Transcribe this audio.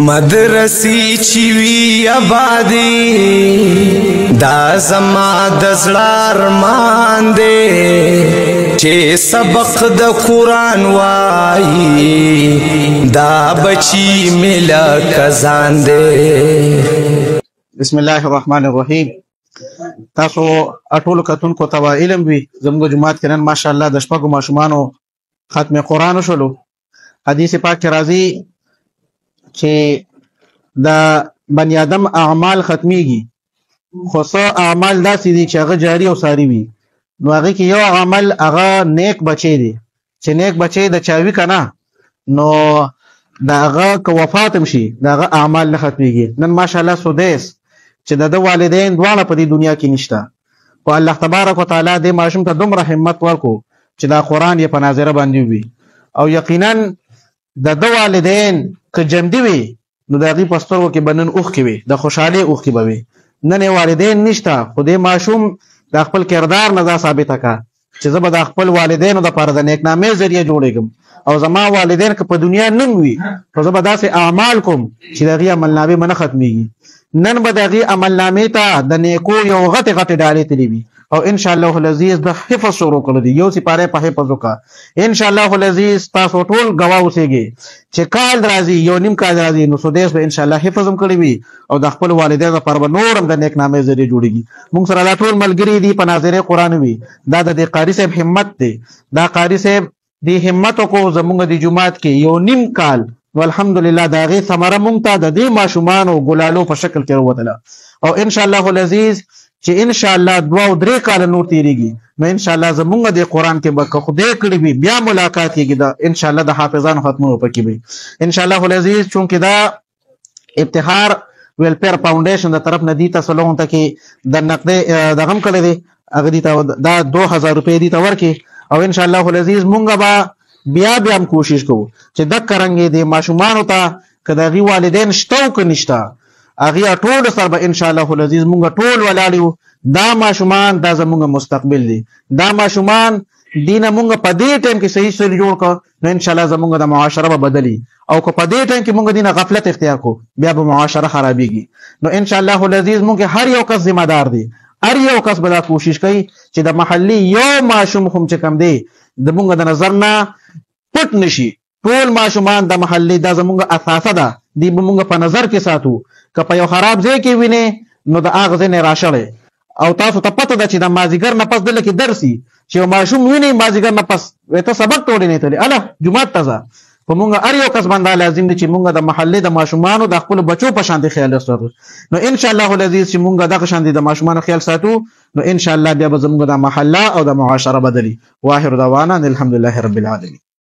مدرسی چوی آبادی دا زما د زړه ارمان دی چې سبق د قرآن وایي دا بچی ملا کزان دی. بسم الله الرحمن الرحیم. تاسو اټول کتونکو ته علم وي زموږ جماعت کې نن ماشاءالله د شپږو ماشومانو ختم قرآن شولو. حدیث پاک کې راځي چې دا بنی آدم اعمال ختمیږي خو څه اعمال داسې دي چې هغه جاری او ساری وي. نو هغه کې یو عمل هغه نیک بچی دی چې نیک بچی د چاوي کنه نو دا هغه که وفات هم شي دا هغه اعمال نه ختمیږي. نن ماشاءالله سودیس چې د والدین دواړه په دې دنیا کې نشته خو الله تبارک وتعالی دې ماشوم ته دومره همت ورکو چې دا قرآن یې په ناظره باندې وي او یقینا د والدین که جمدی وي نو د هغې په سترګو کې به نن اوښکې وي د خوشحالۍ اوښکې به وي. نن یې والدین نشته خو دې ماشوم د خپل کردار نه دا ثابته کړه چې زه به د خپل والدینو دپاره د نیکنامۍ ذریعه جوړېږم او زما والدین که په دنیا نن وي خو زه به داسې اعمال کوم چې د هغې عملنامې به نه ختمیږي. نن به د هغې عملنامې ته د نیکو یو غټې غټې ډالۍ تللی وي او انشاءالله العزیز د حفظ شروع کړی دی. یو سپاره په حفظ وکړه انشاءالله العزیز. تاسو ټول ګواه اوسېږئ چې کال راځي یو نیم کال راځي نو سودیس به انشاءالله حفظ هم کړی وي او د خپل والدینو لپاره به نور هم د نیکنامۍ ذریعه جوړېږي. موږ سره دا ټول ملګري دي په ناظرې قرآن وي. دا د دې قاري صاحب همت دی. دا قاري صاحب دې همت وکړو زموږ د جومات کې یو نیم کال نو الحمدلله د هغې ثمره موږ ته د دې ماشومانو ګلالو په شکل کې راوتله او انشاءالله العزیز چې انشاءالله 2 او 3 کال نور تیریږي نو انشاءالله زمونږ د قرآن کې به که خدای کړي وي بیا ملاقات کېږي د انشاءالله د حافظانو ختمونو پکې وي انشاءالله العزیز. چونکې دا ابتخار ویلفیر فاونډیشن د طرف نه دي ته سلوغ ته کې د نقدې دغه هم کړی دی هغه دي ته دا 2000 روپۍ دي ته ورکړي او انشاءالله العزیز مونږ به بیا هم کوشش کوو چې دکه رنګې د ماشومانو ته که د هغې والدین شته او که نشته هغې ټولو سره به انشاءالله العزیز مونږ ټول ولاړ یو. دا ماشومان دا زمونږ مستقبل دی. دا ماشومان دې نه مونږ په دې ټایم کې صحیح سوی جوړ کړو نو انشاءالله زمونږ د معاشره به بدلي او که په دې ټایم کې مونږ دې نه غفلت اختیار کړو بیا به معاشره خرابېږي. نو انشاءالله العزیز مونږ هر یو کس ذمه دار دی. هر یو کس به دا کوشش کوي چې د محلي یو ماشوم هم چې کم دی د مونږ د نظر نه پټ نشي. ټول ماشومان د محلي دا زمونږ اساسه ده دې به مونږ په نظر کې ساتو. که په یو خراب ځای کې وینې نو د هغه ځای نه راشړئ او تاسو ته پته ده چې د مازدیګر نه پس دلته کې درسي چې یو ماشوم ویني مازدیګر نه پس ته سبق ته وړې نه تللی اله جومات ته ځه. په مونږ هر یو کس باندې لازم دی چې مونږ د محلې د ماشومانو د خپلو بچو په شان خیال وساتو. نو انشاءالله العزیز چې مونږ دغه شان د ماشومانو خیال ساتو نو انشاءالله بیا به زمونږ د محله او د معاشره بدلي. واخر دعوانا الحمدلله رب العالمین.